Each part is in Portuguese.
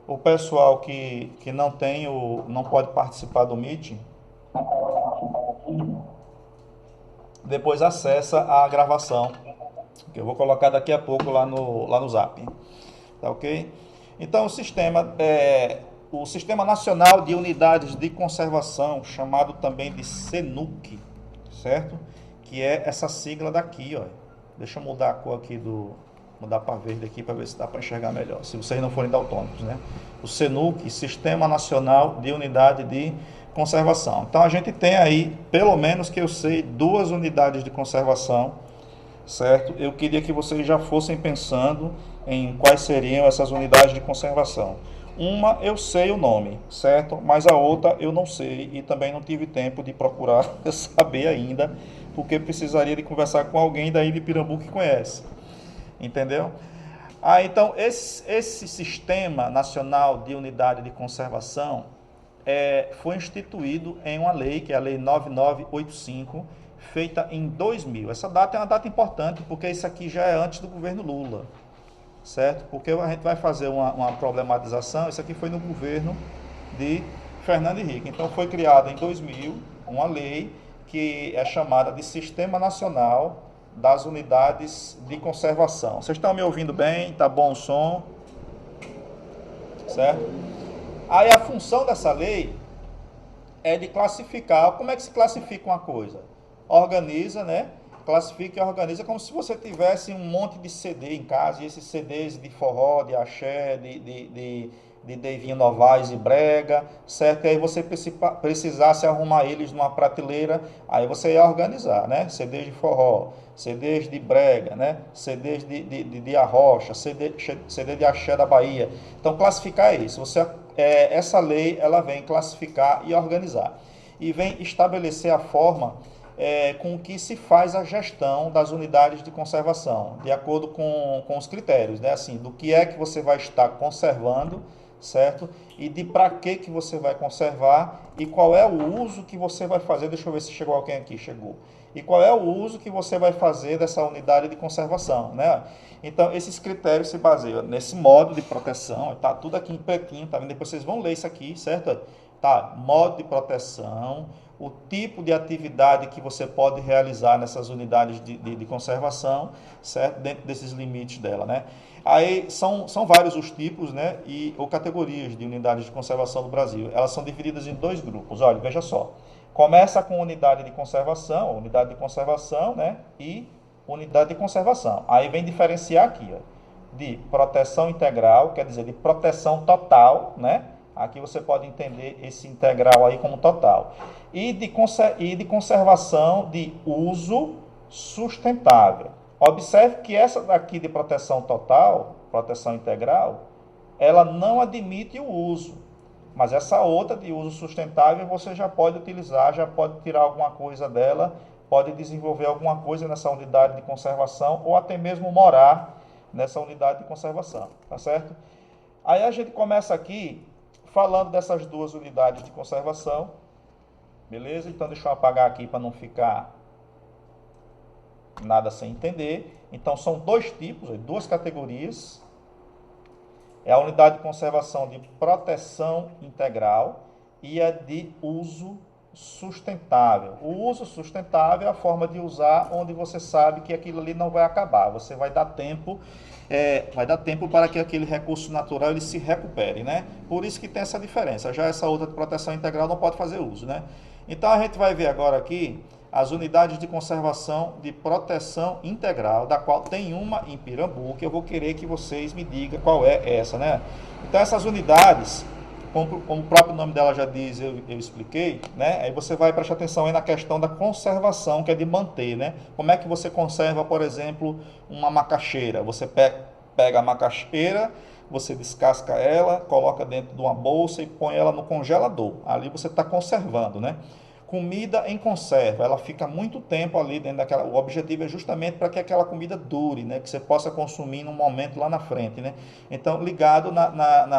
O pessoal que não tem não pode participar do Meet, depois acessa a gravação, que eu vou colocar daqui a pouco lá no Zap. Tá ok? Então, o Sistema Nacional de Unidades de Conservação, chamado também de SENUC, certo? Que é essa sigla daqui, ó. Deixa eu mudar a cor aqui mudar para verde aqui para ver se dá para enxergar melhor, se vocês não forem daltônicos, né? O SENUC, Sistema Nacional de Unidade de Conservação. Então, a gente tem aí, pelo menos que eu sei, 2 unidades de conservação, certo? Eu queria que vocês já fossem pensando em quais seriam essas unidades de conservação. Uma eu sei o nome, certo? Mas a outra eu não sei e também não tive tempo de procurar saber ainda, porque precisaria de conversar com alguém daí de Pirambu que conhece. Entendeu? Então, esse Sistema Nacional de Unidade de Conservação foi instituído em uma lei, que é a Lei 9985, feita em 2000. Essa data é uma data importante, porque isso aqui já é antes do governo Lula, certo? Porque a gente vai fazer uma problematização, isso aqui foi no governo de Fernando Henrique. Então, foi criada em 2000 uma lei que é chamada de Sistema Nacional das Unidades de Conservação. Vocês estão me ouvindo bem? Tá bom o som? Certo? Aí a função dessa lei é de classificar. Como é que se classifica uma coisa? Organiza, né? Classifica e organiza como se você tivesse um monte de CD em casa, e esses CDs de forró, de axé, de Deivinho Novaes e brega, certo? E aí você precisasse arrumar eles numa prateleira, aí você ia organizar, né? CDs de forró, CDs de brega, né? CDs de arrocha, CD de axé da Bahia. Então, classificar é isso. Essa lei, ela vem classificar e organizar. E vem estabelecer a forma com que se faz a gestão das unidades de conservação, de acordo com os critérios, né? Assim, do que é que você vai estar conservando, certo? E de para que você vai conservar e qual é o uso que você vai fazer. Deixa eu ver se chegou alguém aqui. Chegou. E qual é o uso que você vai fazer dessa unidade de conservação, né? Então, esses critérios se baseiam nesse modo de proteção. Tá tudo aqui em pretinho, tá vendo? Depois vocês vão ler isso aqui, certo? Tá, modo de proteção, o tipo de atividade que você pode realizar nessas unidades de conservação, certo? Dentro desses limites dela, né? Aí são vários os tipos, né? Ou categorias de unidades de conservação do Brasil. Elas são divididas em 2 grupos. Olha, veja só. Começa com unidade de conservação, né? E unidade de conservação. Aí vem diferenciar aqui, ó, de proteção integral, quer dizer, de proteção total, né? Aqui você pode entender esse integral aí como total. E de conservação de uso sustentável. Observe que essa daqui de proteção total, proteção integral, ela não admite o uso. Mas essa outra de uso sustentável você já pode utilizar, já pode tirar alguma coisa dela, pode desenvolver alguma coisa nessa unidade de conservação ou até mesmo morar nessa unidade de conservação, tá certo? Aí a gente começa aqui falando dessas 2 unidades de conservação, beleza? Então deixa eu apagar aqui para não ficar nada sem entender. Então são 2 tipos, 2 categorias. É a unidade de conservação de proteção integral e a de uso sustentável. O uso sustentável é a forma de usar onde você sabe que aquilo ali não vai acabar. Você vai dar tempo, para que aquele recurso natural ele se recupere, né? Por isso que tem essa diferença. Já essa outra de proteção integral não pode fazer uso, né? Então a gente vai ver agora aqui as unidades de conservação de proteção integral, da qual tem uma em Pirambu, que eu vou querer que vocês me digam qual é essa, né? Então essas unidades, como o próprio nome dela já diz, eu expliquei, né? Aí você vai prestar atenção aí na questão da conservação, que é de manter, né? Como é que você conserva, por exemplo, uma macaxeira? Você pega a macaxeira, você descasca ela, coloca dentro de uma bolsa e põe ela no congelador. Ali você está conservando, né? Comida em conserva, ela fica muito tempo ali dentro daquela. O objetivo é justamente para que aquela comida dure, né? Que você possa consumir num momento lá na frente, né? Então, ligado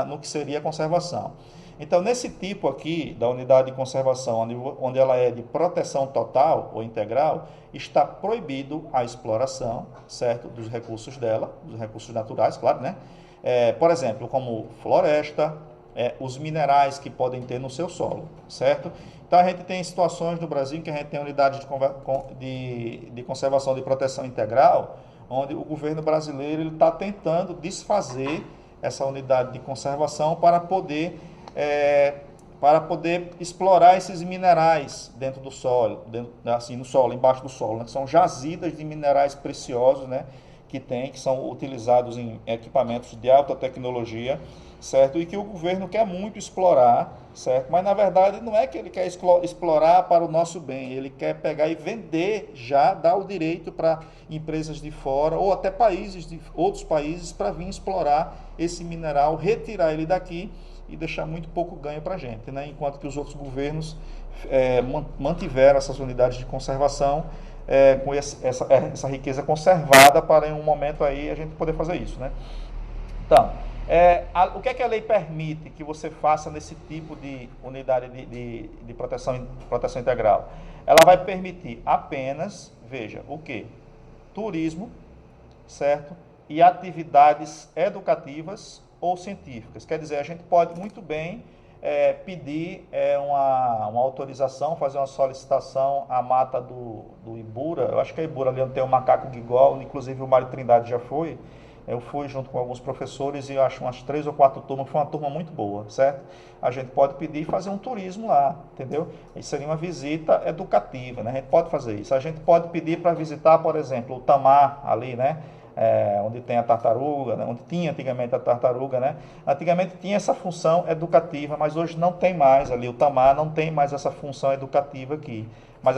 no que seria a conservação. Então, nesse tipo aqui da unidade de conservação, onde ela é de proteção total ou integral, está proibido a exploração, certo? Dos recursos dela, dos recursos naturais, claro, né? por exemplo, como floresta, os minerais que podem ter no seu solo, certo? Então a gente tem situações no Brasil que a gente tem unidades de conservação de proteção integral, onde o governo brasileiro está tentando desfazer essa unidade de conservação para poder explorar esses minerais dentro do solo, assim, no solo, embaixo do solo, né? Que são jazidas de minerais preciosos, né? Que são utilizados em equipamentos de alta tecnologia, certo? E que o governo quer muito explorar, certo? Mas na verdade não é que ele quer explorar para o nosso bem, ele quer pegar e vender já, dar o direito para empresas de fora ou até outros países para vir explorar esse mineral, retirar ele daqui e deixar muito pouco ganho para a gente, né? Enquanto que os outros governos mantiveram essas unidades de conservação com essa riqueza conservada para em um momento aí a gente poder fazer isso, né? Então, o que é que a lei permite que você faça nesse tipo de unidade de proteção integral? Ela vai permitir apenas, veja, o quê? Turismo, certo? E atividades educativas ou científicas. Quer dizer, a gente pode muito bem pedir uma autorização, fazer uma solicitação à mata do Ibura. Eu acho que a Ibura ali onde tem o macaco Guigol, inclusive o Mário Trindade já foi. Eu fui junto com alguns professores e eu acho umas 3 ou 4 turmas, foi uma turma muito boa, certo? A gente pode pedir e fazer um turismo lá, entendeu? Isso seria uma visita educativa, né? A gente pode fazer isso. A gente pode pedir para visitar, por exemplo, o Tamar ali, né? Onde tem a tartaruga, né? Onde tinha antigamente a tartaruga, né? Antigamente tinha essa função educativa, mas hoje não tem mais ali. O Tamar não tem mais essa função educativa aqui. Mas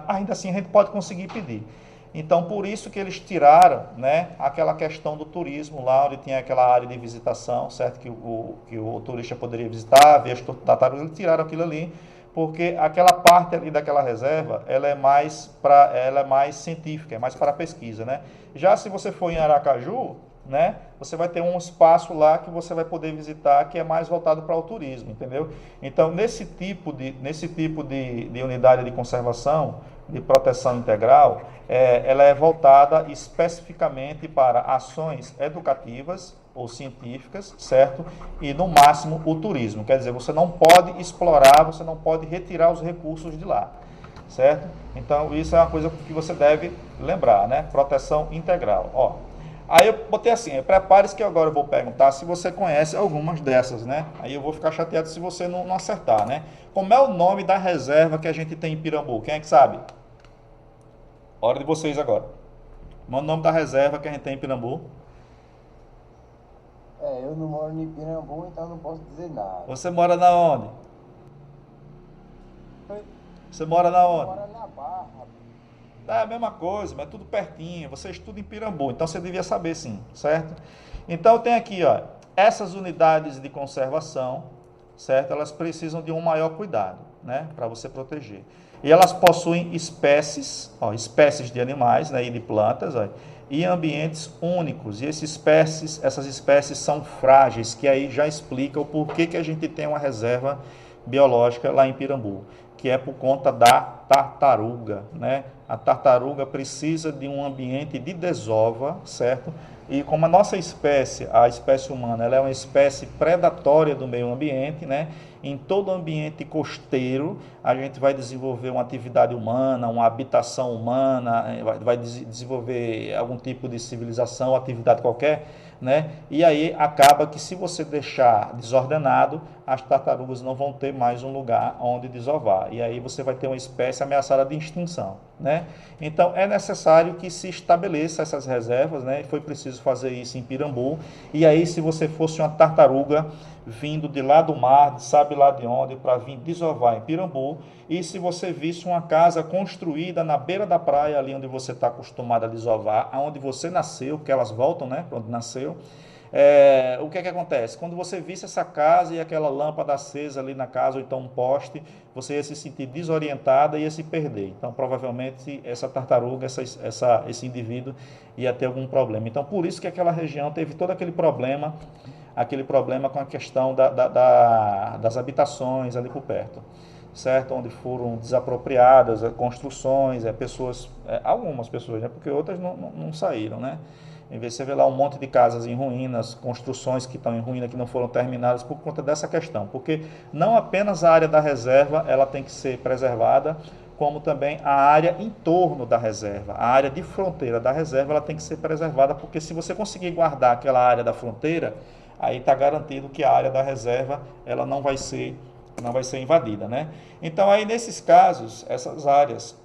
ainda assim a gente pode conseguir pedir. Então, por isso que eles tiraram, né, aquela questão do turismo lá, onde tinha aquela área de visitação, certo? Que o turista poderia visitar, ver as tartarugas, eles tiraram aquilo ali, porque aquela parte ali daquela reserva, ela é mais científica, é mais para pesquisa, né? Já se você for em Aracaju, né, você vai ter um espaço lá que você vai poder visitar que é mais voltado para o turismo, entendeu? Então, nesse tipo de unidade de conservação, de proteção integral, ela é voltada especificamente para ações educativas ou científicas, certo? E no máximo o turismo, quer dizer, você não pode explorar, você não pode retirar os recursos de lá, certo? Então isso é uma coisa que você deve lembrar, né? Proteção integral. Ó, aí eu botei assim, prepare-se que agora eu vou perguntar se você conhece algumas dessas, né? Aí eu vou ficar chateado se você não acertar, né? Como é o nome da reserva que a gente tem em Pirambu? Quem é que sabe? Hora de vocês agora. Como é o nome da reserva que a gente tem em Pirambu? Eu não moro em Pirambu, então não posso dizer nada. Você mora na onde? Você mora na Eu onde? moro na Barra. É a mesma coisa, mas tudo pertinho. Você estuda em Pirambu, então você devia saber sim, certo? Então tem aqui, ó, essas unidades de conservação, certo? Elas precisam de um maior cuidado, né, para você proteger. E elas possuem espécies, ó, espécies de animais, né, e de plantas, ó, e ambientes únicos. E essas espécies são frágeis, que aí já explica o porquê que a gente tem uma reserva biológica lá em Pirambu, que é por conta da tartaruga, né? A tartaruga precisa de um ambiente de desova, certo? E como a nossa espécie, a espécie humana, ela é uma espécie predatória do meio ambiente, né? Em todo ambiente costeiro, a gente vai desenvolver uma atividade humana, uma habitação humana, vai desenvolver algum tipo de civilização, atividade qualquer, né? E aí acaba que se você deixar desordenado, as tartarugas não vão ter mais um lugar onde desovar. E aí você vai ter uma espécie ameaçada de extinção, né? Então é necessário que se estabeleça essas reservas, né? Foi preciso fazer isso em Pirambu. E aí se você fosse uma tartaruga vindo de lá do mar, sabe lá de onde, para vir desovar em Pirambu, e se você visse uma casa construída na beira da praia, ali onde você está acostumado a desovar, aonde você nasceu, porque elas voltam, né, para onde nasceu, o que é que acontece? Quando você visse essa casa e aquela lâmpada acesa ali na casa, ou então um poste, você ia se sentir desorientada e ia se perder. Então, provavelmente, essa tartaruga, esse indivíduo ia ter algum problema. Então, por isso que aquela região teve todo aquele problema com a questão das habitações ali por perto, certo? Onde foram desapropriadas construções, pessoas, algumas pessoas, né? Porque outras não saíram, né? Em vez de você ver lá um monte de casas em ruínas, construções que estão em ruína, que não foram terminadas por conta dessa questão. Porque não apenas a área da reserva ela tem que ser preservada, como também a área em torno da reserva. A área de fronteira da reserva ela tem que ser preservada, porque se você conseguir guardar aquela área da fronteira, aí está garantido que a área da reserva ela não vai ser invadida, né? Então aí nesses casos, essas áreas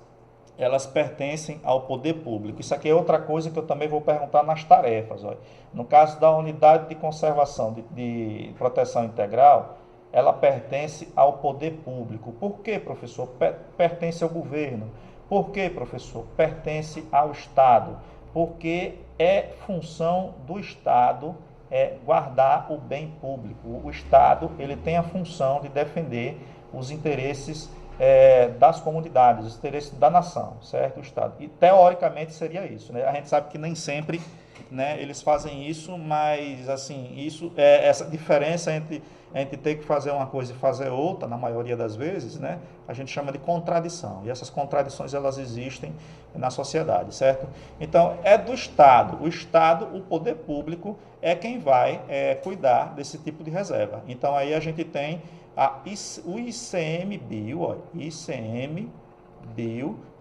elas pertencem ao poder público. Isso aqui é outra coisa que eu também vou perguntar nas tarefas. Olha. No caso da unidade de conservação de proteção integral, ela pertence ao poder público. Por que, professor? Pertence ao governo. Por que, professor? Pertence ao Estado. Porque é função do Estado guardar o bem público. O Estado ele tem a função de defender os interesses das comunidades, os interesses da nação, certo? O Estado. E teoricamente seria isso, né? A gente sabe que nem sempre, né, eles fazem isso, mas assim, essa diferença entre ter que fazer uma coisa e fazer outra, na maioria das vezes, né, a gente chama de contradição. E essas contradições elas existem na sociedade, certo? Então, é do Estado. O Estado, o poder público, é quem vai cuidar desse tipo de reserva. Então, aí a gente tem o ICMBio, ó, ICMBio,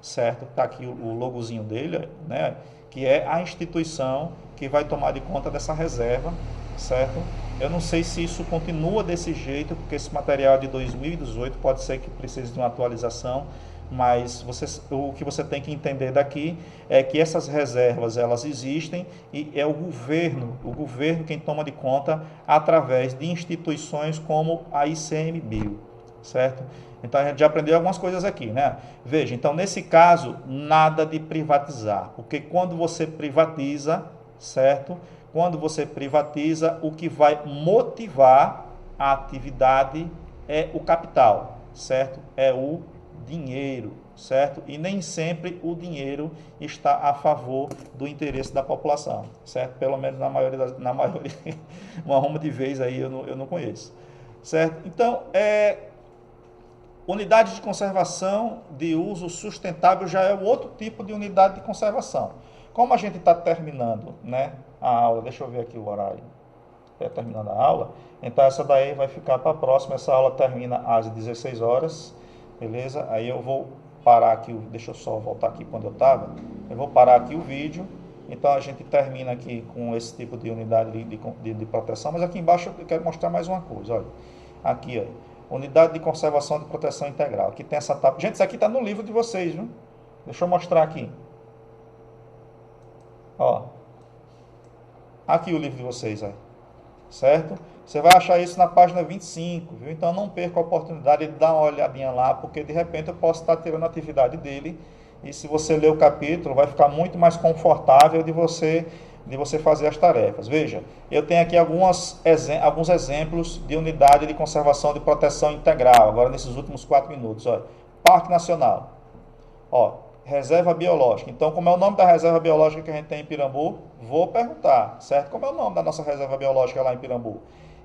certo? Está aqui o logozinho dele, né? Que é a instituição que vai tomar de conta dessa reserva, certo? Eu não sei se isso continua desse jeito, porque esse material é de 2018, pode ser que precise de uma atualização, mas o que você tem que entender daqui é que essas reservas elas existem e é o governo quem toma de conta através de instituições como a ICMBio, certo? Então a gente já aprendeu algumas coisas aqui, né? Veja, então nesse caso nada de privatizar, porque quando você privatiza, certo? Quando você privatiza, o que vai motivar a atividade é o capital, certo? É o dinheiro, certo? E nem sempre o dinheiro está a favor do interesse da população, certo? Pelo menos na maioria uma ruma de vez aí eu não conheço, certo? Então, unidade de conservação de uso sustentável já é o outro tipo de unidade de conservação. Como a gente está terminando, né, a aula, deixa eu ver aqui o horário, terminando a aula, então essa daí vai ficar para a próxima, essa aula termina às 16 horas, beleza? Aí eu vou parar aqui, deixa eu só voltar aqui quando eu estava, eu vou parar aqui o vídeo, então a gente termina aqui com esse tipo de unidade de proteção, mas aqui embaixo eu quero mostrar mais uma coisa, olha, aqui, ó, unidade de conservação de proteção integral, aqui tem essa etapa, gente, isso aqui está no livro de vocês, viu? Deixa eu mostrar aqui, ó, aqui o livro de vocês, ó, certo? Você vai achar isso na página 25, viu? Então não perca a oportunidade de dar uma olhadinha lá, porque de repente eu posso estar tirando a atividade dele, e se você ler o capítulo, vai ficar muito mais confortável de você fazer as tarefas. Veja, eu tenho aqui alguns exemplos de unidade de conservação de proteção integral, agora nesses últimos 4 minutos. Ó. Parque Nacional, ó, reserva biológica. Então, como é o nome da reserva biológica que a gente tem em Pirambu? Vou perguntar, certo? Como é o nome da nossa reserva biológica lá em Pirambu?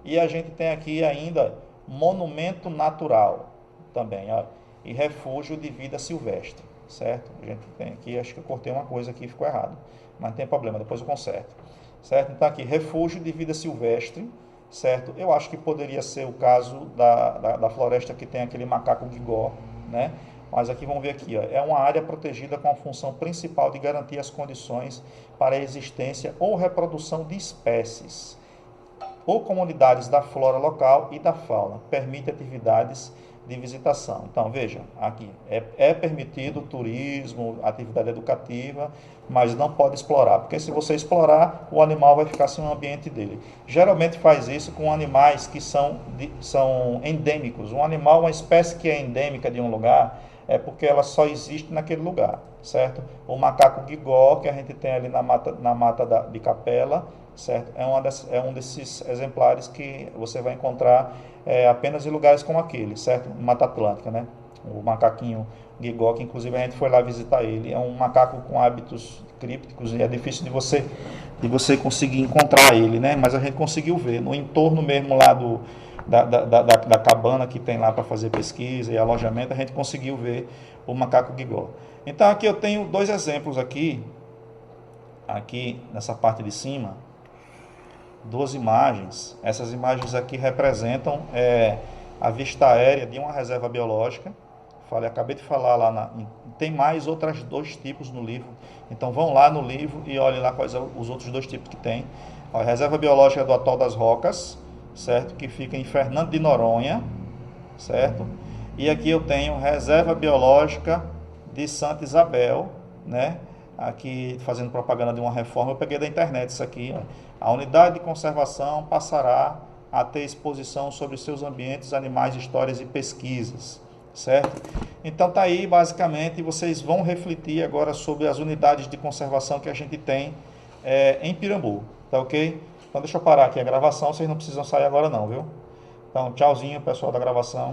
E a gente tem aqui ainda monumento natural também, ó, e refúgio de vida silvestre, certo? A gente tem aqui, acho que eu cortei uma coisa aqui e ficou errado, mas não tem problema, depois eu conserto, certo? Então aqui, refúgio de vida silvestre, certo? Eu acho que poderia ser o caso da floresta que tem aquele macaco guigó, né? Mas aqui vamos ver aqui, ó, é uma área protegida com a função principal de garantir as condições para a existência ou reprodução de espécies ou comunidades da flora local e da fauna. Permite atividades de visitação. Então, veja, aqui é permitido turismo, atividade educativa, mas não pode explorar, porque se você explorar, o animal vai ficar sem o ambiente dele. Geralmente faz isso com animais que são endêmicos. Um animal, uma espécie que é endêmica de um lugar, é porque ela só existe naquele lugar, certo? O macaco guigó, que a gente tem ali na mata de Capela, certo? É um desses exemplares que você vai encontrar apenas em lugares como aquele, certo? Mata Atlântica, né? O macaquinho guigó, que inclusive a gente foi lá visitar ele, é um macaco com hábitos crípticos e é difícil de você conseguir encontrar ele, né? Mas a gente conseguiu ver no entorno mesmo lá da cabana que tem lá para fazer pesquisa e alojamento, a gente conseguiu ver o macaco guigó. Então aqui eu tenho 2 exemplos aqui aqui nessa parte de cima, duas imagens. Essas imagens aqui representam a vista aérea de uma reserva biológica. Acabei de falar lá, tem mais outros dois tipos no livro. Então vão lá no livro e olhem lá quais são os outros dois tipos que tem. A reserva biológica do Atol das Rocas, certo? Que fica em Fernando de Noronha, certo? E aqui eu tenho reserva biológica de Santa Isabel, né? Aqui fazendo propaganda de uma reforma, eu peguei da internet isso aqui. Ó. A unidade de conservação passará a ter exposição sobre seus ambientes, animais, histórias e pesquisas, certo? Então tá aí, basicamente, vocês vão refletir agora sobre as unidades de conservação que a gente tem em Pirambu, tá ok? Então deixa eu parar aqui a gravação, vocês não precisam sair agora não, viu? Então tchauzinho, pessoal da gravação.